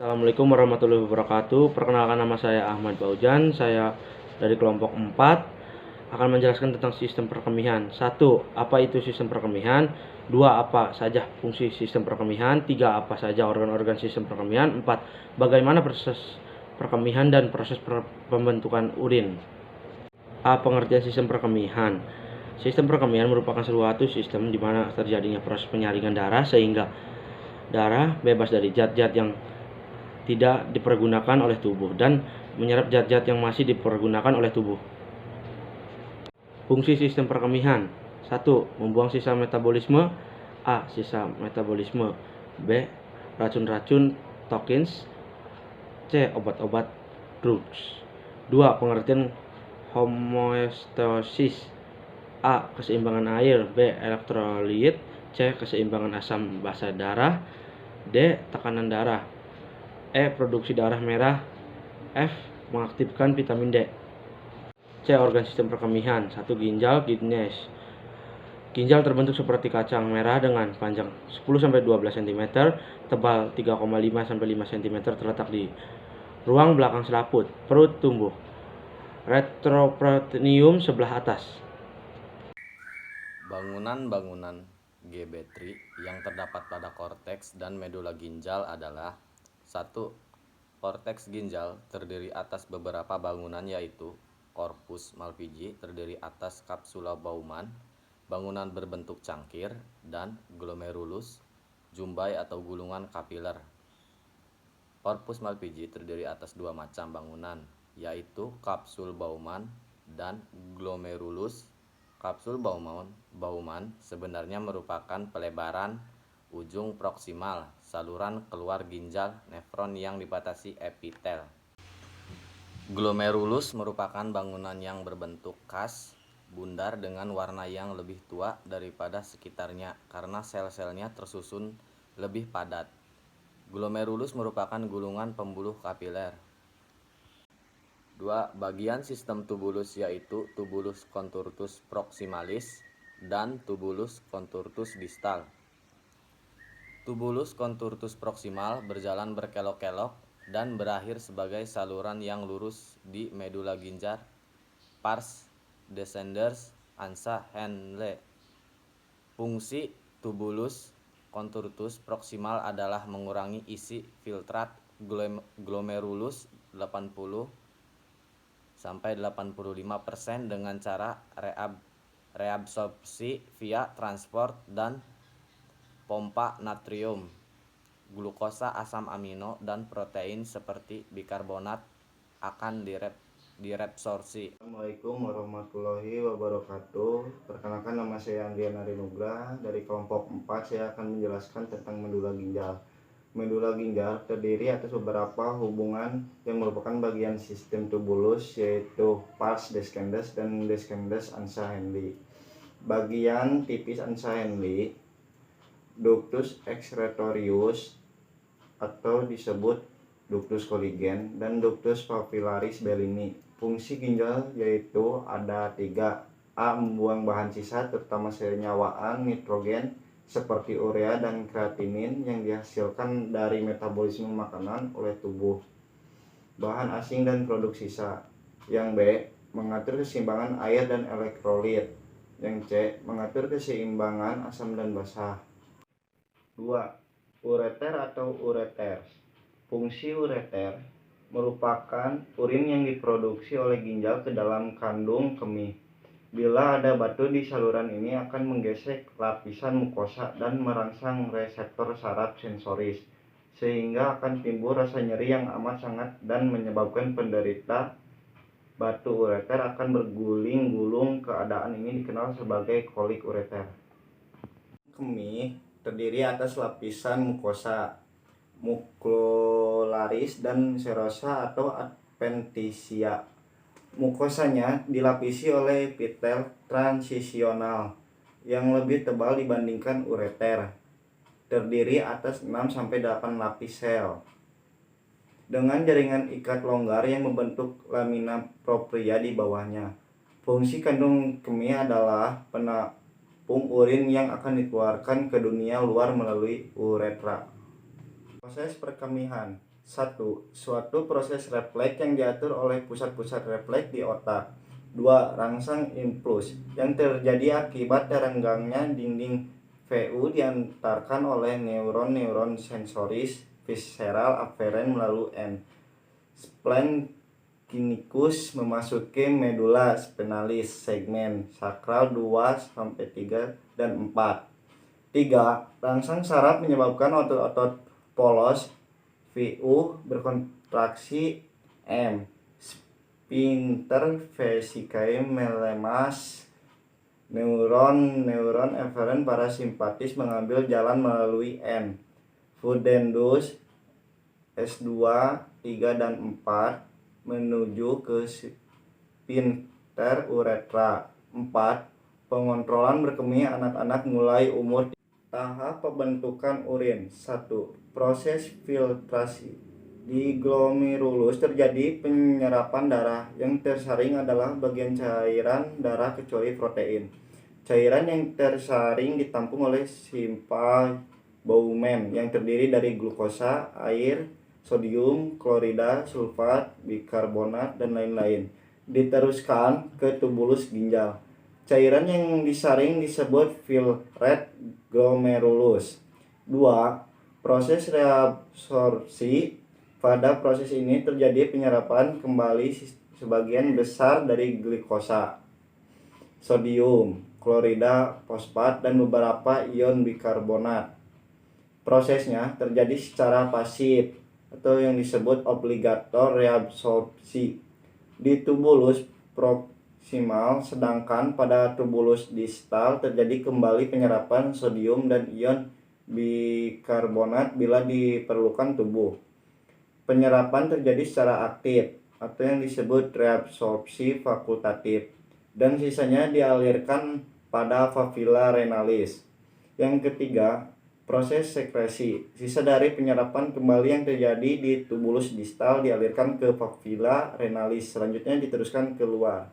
Assalamualaikum warahmatullahi wabarakatuh. Perkenalkan, nama saya Ahmad Baujan. Saya dari kelompok 4 akan menjelaskan tentang sistem perkemihan. 1. Apa itu sistem perkemihan? 2. Apa saja fungsi sistem perkemihan? 3. Apa saja organ-organ sistem perkemihan? 4. Bagaimana proses perkemihan dan proses pembentukan urin. A. Pengertian sistem perkemihan. Sistem perkemihan merupakan suatu sistem di mana terjadinya proses penyaringan darah sehingga darah bebas dari zat-zat yang tidak dipergunakan oleh tubuh dan menyerap zat-zat yang masih dipergunakan oleh tubuh. Fungsi sistem perkemihan. 1. Membuang sisa metabolisme. A. Sisa metabolisme. B. Racun-racun tokins. C. Obat-obat drugs. 2. Pengertian homeostasis. A. Keseimbangan air. B. Elektrolit. C. Keseimbangan asam basa darah. D. Tekanan darah. E. Produksi darah merah. F. Mengaktifkan vitamin D. C. Organ sistem perkemihan. 1. Ginjal, kidneys. Ginjal terbentuk seperti kacang merah dengan panjang 10-12 cm, tebal 3,5-5 cm, terletak di ruang belakang selaput perut tumbuh. Retroperitoneum sebelah atas. Bangunan-bangunan geometri yang terdapat pada korteks dan medula ginjal adalah: 1. Korteks ginjal terdiri atas beberapa bangunan, yaitu corpus Malpighi terdiri atas kapsula Bowman, bangunan berbentuk cangkir, dan glomerulus, jumbai atau gulungan kapiler. Corpus Malpighi terdiri atas dua macam bangunan, yaitu kapsul Bowman dan glomerulus. Kapsul Bowman sebenarnya merupakan pelebaran ujung proksimal saluran keluar ginjal nefron yang dibatasi epitel. Glomerulus merupakan bangunan yang berbentuk khas, bundar dengan warna yang lebih tua daripada sekitarnya karena sel-selnya tersusun lebih padat. Glomerulus merupakan gulungan pembuluh kapiler. 2. Bagian sistem tubulus, yaitu tubulus contortus proximalis dan tubulus contortus distal. Tubulus contortus proximal berjalan berkelok-kelok dan berakhir sebagai saluran yang lurus di medula ginjal pars descendens ansa Henle. Fungsi tubulus contortus proximal adalah mengurangi isi filtrat glomerulus 80-85% dengan cara reabsorpsi via transport dan pompa natrium, glukosa, asam amino, dan protein seperti bikarbonat akan direabsorpsi. Assalamualaikum warahmatullahi wabarakatuh. Perkenalkan, nama saya Andriana Rinugra. Dari kelompok 4 saya akan menjelaskan tentang medula ginjal. Medula ginjal terdiri atas beberapa hubungan yang merupakan bagian sistem tubulus, yaitu pars descendens dan descendens ansa Henle. Bagian tipis ansa Henle, ductus excretorius atau disebut ductus Colligen, dan ductus papillaris Bellini. Fungsi ginjal yaitu ada 3. A. Membuang bahan sisa terutama senyawaan nitrogen seperti urea dan kreatinin yang dihasilkan dari metabolisme makanan oleh tubuh. Bahan asing dan produk sisa. Yang B. Mengatur keseimbangan air dan elektrolit. Yang C. Mengatur keseimbangan asam dan basa. 2. Ureter atau ureters. Fungsi ureter merupakan urin yang diproduksi oleh ginjal ke dalam kandung kemih. Bila ada batu di saluran ini akan menggesek lapisan mukosa dan merangsang reseptor saraf sensoris, sehingga akan timbul rasa nyeri yang amat sangat dan menyebabkan penderita batu ureter akan berguling-gulung. Keadaan ini dikenal sebagai kolik ureter. Kemih terdiri atas lapisan mukosa, mucolaris, dan serosa atau adventitia. Mukosanya dilapisi oleh epitel transisional yang lebih tebal dibandingkan ureter, terdiri atas 6-8 lapis sel dengan jaringan ikat longgar yang membentuk lamina propria di bawahnya. Fungsi kandung kemih adalah penampung urin yang akan dikeluarkan ke dunia luar melalui uretra. Proses perkemihan. 1. Suatu proses refleks yang diatur oleh pusat-pusat refleks di otak. 2. Rangsang impuls yang terjadi akibat terenggangnya dinding VU diantarkan oleh neuron-neuron sensoris visceral aferen melalui splen kinnikus memasuki medula spinalis segmen sakral 2-3 dan 4. 3. Rangsang saraf menyebabkan otot-otot polos VU berkontraksi M. Sphincter vesicae melemas. Neuron eferen parasimpatis mengambil jalan melalui N. Pudendus S2, 3 dan 4 menuju ke sphincter uretra. 4. Pengontrolan berkemih anak-anak mulai umur. Tahap pembentukan urin. 1. Proses filtrasi. Di glomerulus terjadi penyerapan darah. Yang tersaring adalah bagian cairan darah kecuali protein. Cairan yang tersaring ditampung oleh sympalbumen yang terdiri dari glukosa, air, sodium, klorida, sulfat, bikarbonat, dan lain-lain. Diteruskan ke tubulus ginjal. Cairan yang disaring disebut filtrate glomerulus. 2. Proses reabsorpsi. Pada proses ini terjadi penyerapan kembali sebagian besar dari glikosa, sodium, klorida, fosfat, dan beberapa ion bikarbonat. Prosesnya terjadi secara pasif atau yang disebut obligator reabsorpsi di tubulus proksimal, sedangkan pada tubulus distal terjadi kembali penyerapan sodium dan ion bikarbonat bila diperlukan tubuh. Penyerapan terjadi secara aktif atau yang disebut reabsorpsi fakultatif dan sisanya dialirkan pada papilla renalis. Yang ketiga, proses sekresi. Sisa dari penyerapan kembali yang terjadi di tubulus distal dialirkan ke papilla renalis, selanjutnya diteruskan keluar.